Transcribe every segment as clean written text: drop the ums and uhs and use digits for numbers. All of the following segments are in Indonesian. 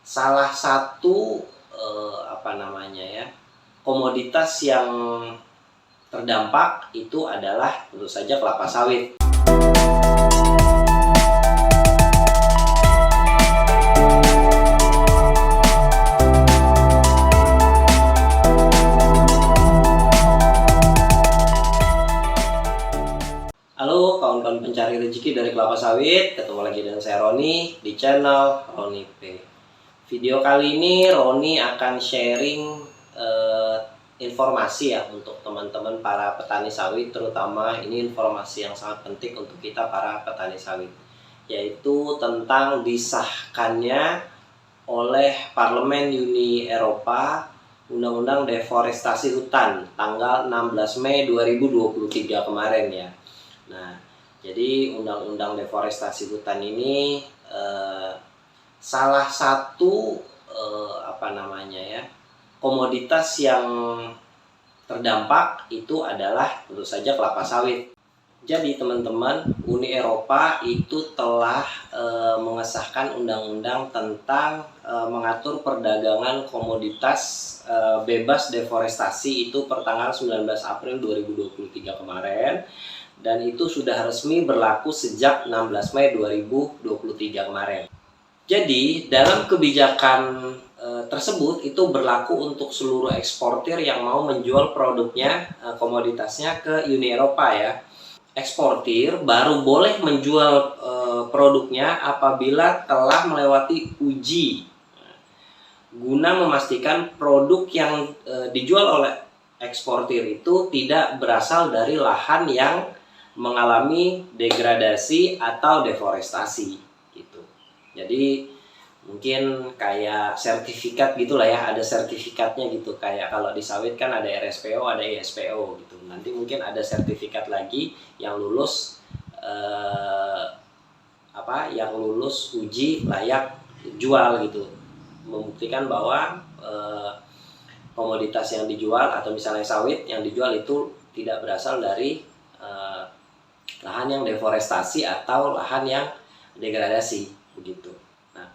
salah satu komoditas yang terdampak itu adalah tentu saja kelapa sawit. Halo kawan-kawan pencari rezeki dari kelapa sawit, ketemu lagi dengan saya Roni di channel Roni P. Video kali ini Roni akan sharing informasi ya untuk teman-teman para petani sawit, terutama ini informasi yang sangat penting untuk kita para petani sawit, yaitu tentang disahkannya oleh Parlemen Uni Eropa Undang-Undang Deforestasi Hutan tanggal 16 Mei 2023 kemarin ya. Nah, jadi Undang-Undang Deforestasi Hutan ini salah satu komoditas yang terdampak itu adalah tentu saja kelapa sawit. Jadi teman-teman, Uni Eropa itu telah mengesahkan undang-undang tentang mengatur perdagangan komoditas bebas deforestasi itu per tanggal 19 April 2023 kemarin. Dan itu sudah resmi berlaku sejak 16 Mei 2023 kemarin. Jadi dalam kebijakan tersebut itu berlaku untuk seluruh eksportir yang mau menjual produknya, komoditasnya ke Uni Eropa ya. Eksportir baru boleh menjual produknya apabila telah melewati uji guna memastikan produk yang dijual oleh eksportir itu tidak berasal dari lahan yang mengalami degradasi atau deforestasi gitu. Jadi mungkin kayak sertifikat gitulah ya, ada sertifikatnya gitu, kayak kalau di sawit kan ada RSPO, ada ISPO gitu. Nanti mungkin ada sertifikat lagi yang lulus yang lulus uji layak jual gitu, membuktikan bahwa komoditas yang dijual atau misalnya sawit yang dijual itu tidak berasal dari lahan yang deforestasi atau lahan yang degradasi begitu. Nah,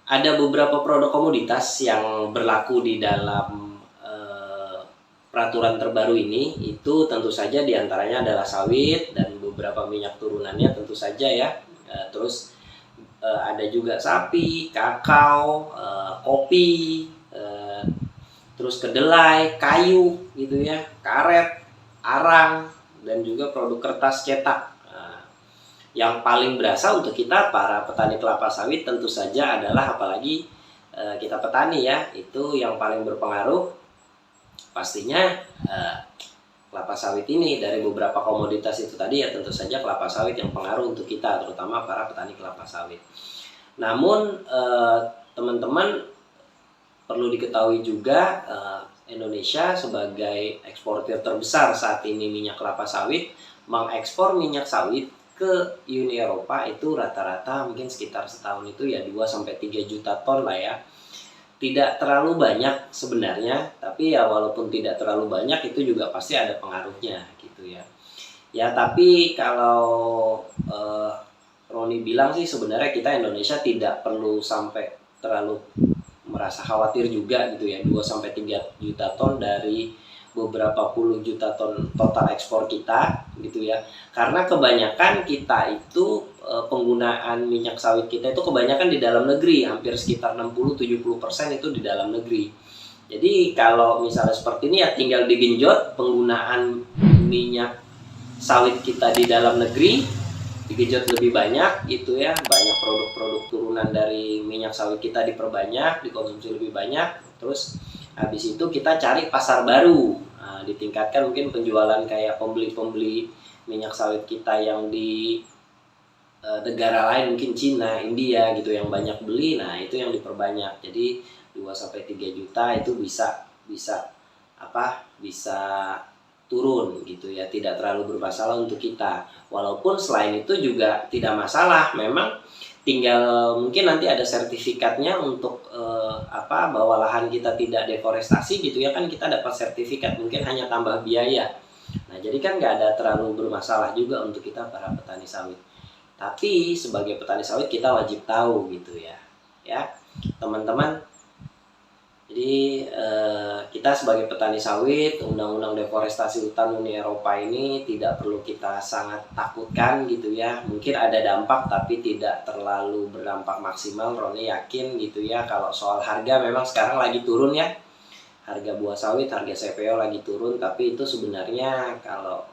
ada beberapa produk komoditas yang berlaku di dalam peraturan terbaru ini, itu tentu saja diantaranya adalah sawit dan beberapa minyak turunannya tentu saja ya. Terus ada juga sapi, kakao, kopi, terus kedelai, kayu gitu ya, karet, arang, dan juga produk kertas cetak. Yang paling berasa untuk kita para petani kelapa sawit tentu saja adalah, apalagi kita petani ya, itu yang paling berpengaruh pastinya kelapa sawit ini. Dari beberapa komoditas itu tadi ya, tentu saja kelapa sawit yang pengaruh untuk kita, terutama para petani kelapa sawit. Namun teman-teman perlu diketahui juga, Indonesia sebagai eksportir terbesar saat ini minyak kelapa sawit, mengekspor minyak sawit ke Uni Eropa itu rata-rata mungkin sekitar setahun itu ya 2-3 juta ton lah ya. Tidak terlalu banyak sebenarnya, tapi ya walaupun tidak terlalu banyak itu juga pasti ada pengaruhnya gitu ya. Ya tapi kalau Roni bilang sih sebenarnya kita Indonesia tidak perlu sampai terlalu merasa khawatir juga gitu ya, 2-3 juta ton dari beberapa puluh juta ton total ekspor kita gitu ya. Karena kebanyakan kita itu penggunaan minyak sawit kita itu kebanyakan di dalam negeri, hampir sekitar 60-70% itu di dalam negeri. Jadi kalau misalnya seperti ini ya tinggal digenjot penggunaan minyak sawit kita di dalam negeri, digenjot lebih banyak itu ya, banyak produk-produk turunan dari minyak sawit kita diperbanyak, dikonsumsi lebih banyak. Terus habis itu kita cari pasar baru, ditingkatkan mungkin penjualan kayak pembeli-pembeli minyak sawit kita yang di negara lain, mungkin Cina, India gitu yang banyak beli. Nah itu yang diperbanyak, jadi 2-3 juta itu bisa turun gitu ya, tidak terlalu bermasalah untuk kita. Walaupun selain itu juga tidak masalah, memang tinggal mungkin nanti ada sertifikatnya untuk bahwa lahan kita tidak deforestasi gitu ya, kan kita dapat sertifikat, mungkin hanya tambah biaya. Nah jadi kan nggak ada terlalu bermasalah juga untuk kita para petani sawit. Tapi sebagai petani sawit kita wajib tahu gitu ya, ya teman-teman. Jadi kita sebagai petani sawit, undang-undang deforestasi hutan Uni Eropa ini tidak perlu kita sangat takutkan gitu ya. Mungkin ada dampak tapi tidak terlalu berdampak maksimal. Roni yakin gitu ya. Kalau soal harga memang sekarang lagi turun ya. Harga buah sawit, harga CPO lagi turun, tapi itu sebenarnya kalau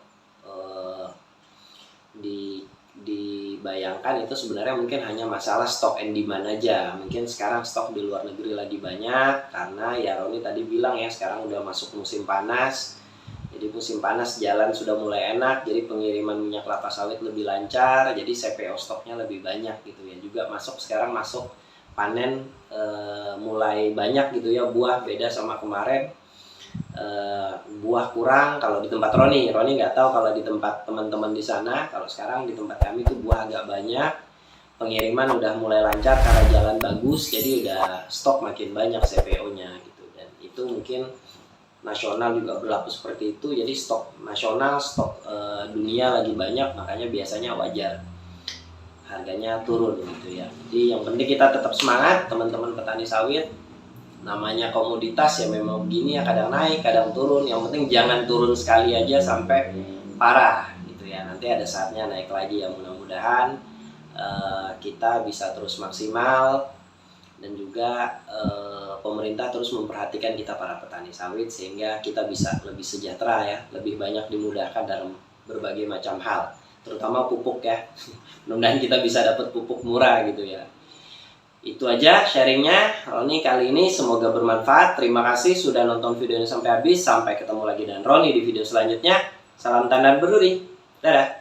dibayangkan itu sebenarnya mungkin hanya masalah stok and demand aja. Mungkin sekarang stok di luar negeri lagi banyak karena ya Roni tadi bilang ya sekarang udah masuk musim panas. Jadi musim panas jalan sudah mulai enak, jadi pengiriman minyak kelapa sawit lebih lancar, jadi CPO stoknya lebih banyak gitu ya. Juga sekarang masuk panen mulai banyak gitu ya, buah beda sama kemarin. Buah kurang kalau di tempat Roni nggak tahu kalau di tempat teman-teman di sana. Kalau sekarang di tempat kami tuh buah agak banyak, pengiriman udah mulai lancar karena jalan bagus, jadi udah stok makin banyak CPO-nya gitu. Dan itu mungkin nasional juga berlaku seperti itu, jadi stok nasional, stok dunia lagi banyak, makanya biasanya wajar harganya turun gitu ya. Jadi yang penting kita tetap semangat teman-teman petani sawit. Namanya komoditas ya memang begini ya, kadang naik kadang turun, yang penting jangan turun sekali aja sampai parah gitu ya. Nanti ada saatnya naik lagi ya, mudah-mudahan kita bisa terus maksimal dan juga pemerintah terus memperhatikan kita para petani sawit sehingga kita bisa lebih sejahtera ya, lebih banyak dimudahkan dalam berbagai macam hal, terutama pupuk ya. Mudah-mudahan kita bisa dapat pupuk murah gitu ya. Itu aja sharingnya Roni kali ini, semoga bermanfaat. Terima kasih sudah nonton videonya sampai habis. Sampai ketemu lagi dengan Roni di video selanjutnya. Salam tandan berduri. Dadah.